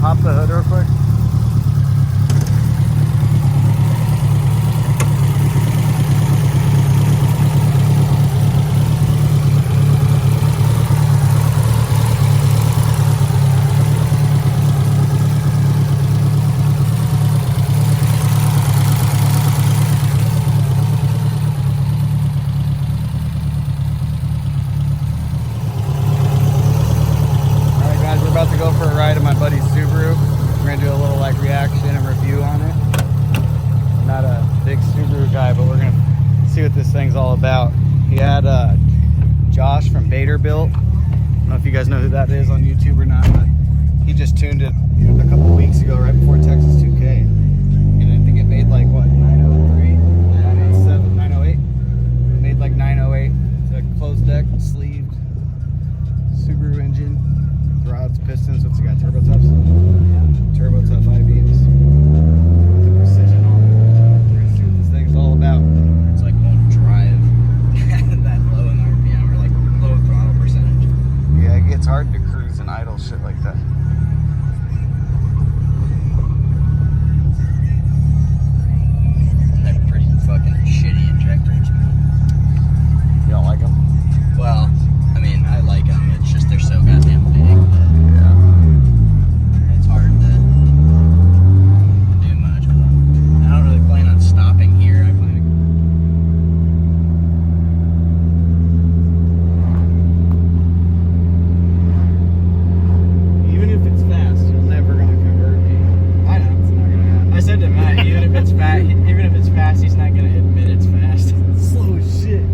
pop the hood real quick? About to go for a ride in my buddy's Subaru. We're gonna do a little like reaction and review on it. I'm not a big Subaru guy, but we're gonna see what this thing's all about. He had Josh from Baderbuilt. I don't know if you guys know who that is on YouTube or not, but he just tuned it a couple weeks ago, right before Texas 2K. And I think it made like what, 903, 907, 908. It made like 908. It's a closed deck, sleeved Subaru engine. Rods, pistons, what's it got? Turbo tops? Yeah. Turbo top I-beams. The precision on it. We're gonna see what this thing's all about. It's like won't drive that low in RPM or like low throttle percentage. Yeah, it gets hard to cruise and idle shit like that. They're pretty fucking shitty injectors. You don't like them? Well, I mean, I like them. It's just they're so goddamn big. It's hard to do much with them. I don't really plan on stopping here. I plan Even if it's fast, you're never gonna convert me. I know. It's not gonna happen. I said to Matt, even if it's fast, he's not gonna admit it's fast. Slow as shit.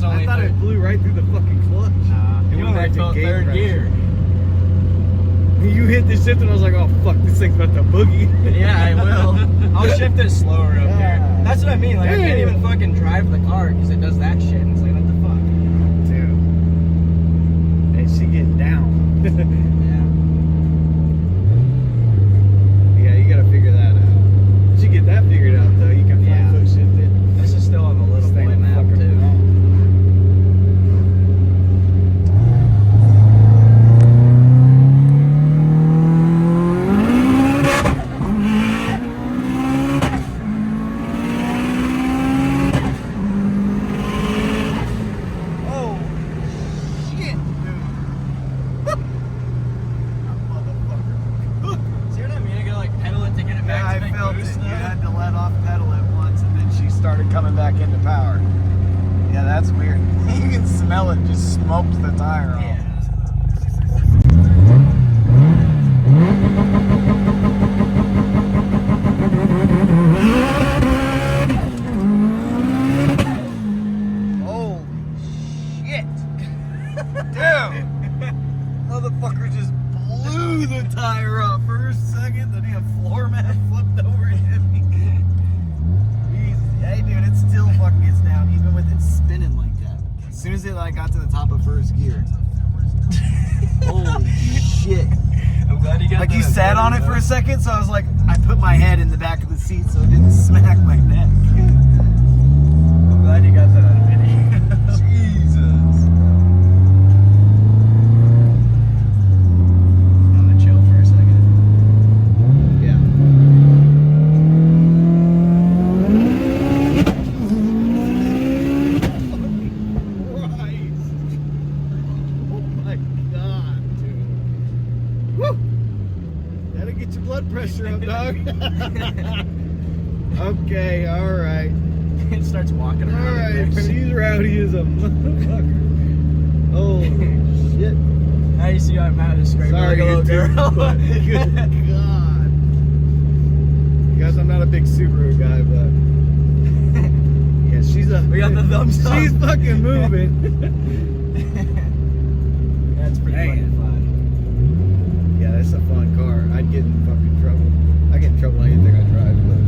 I thought it blew right through the fucking clutch. It went right to third gear. You hit the shift and I was like, oh fuck, this thing's about to boogie. Yeah, I will. I'll shift it slower up here. That's what I mean. Like, I can't even fucking drive the car because it does that shit. It's like, what the fuck? Dude. And she getting down. Yeah, you gotta figure that out. Once you get that figured out though, you can flat foot shift it. This is still on the little boy map too. Started coming back into power. Yeah, that's weird. You can smell it just smoked the tire off. Yeah. Holy shit. Dude. Motherfucker just blew the tire up. First, second, then he had floor mat flipped over and hit me. Hey dude, it still fucking gets down even with it spinning like that. As soon as it like got to the top of first gear. Holy shit. I'm glad you got like you sat on it for a second, so I was like, I put my head in the back of the seat so it didn't smack my neck. I'm glad you got that on video. Jesus. I'm gonna chill for a second. Yeah. Get your blood pressure up, dog. Okay, alright. It starts walking around. Alright, she's rowdy as a motherfucker. Oh, shit. Now you see I'm out of scrape. Sorry, like a little girl. but good God. Guys, I'm not a big Subaru guy, but yeah, she's a. We got the thumbs up. She's fucking moving. That's pretty fucking fun. Yeah, that's a fun car. I'd get in fucking trouble. I get in trouble on anything I drive, but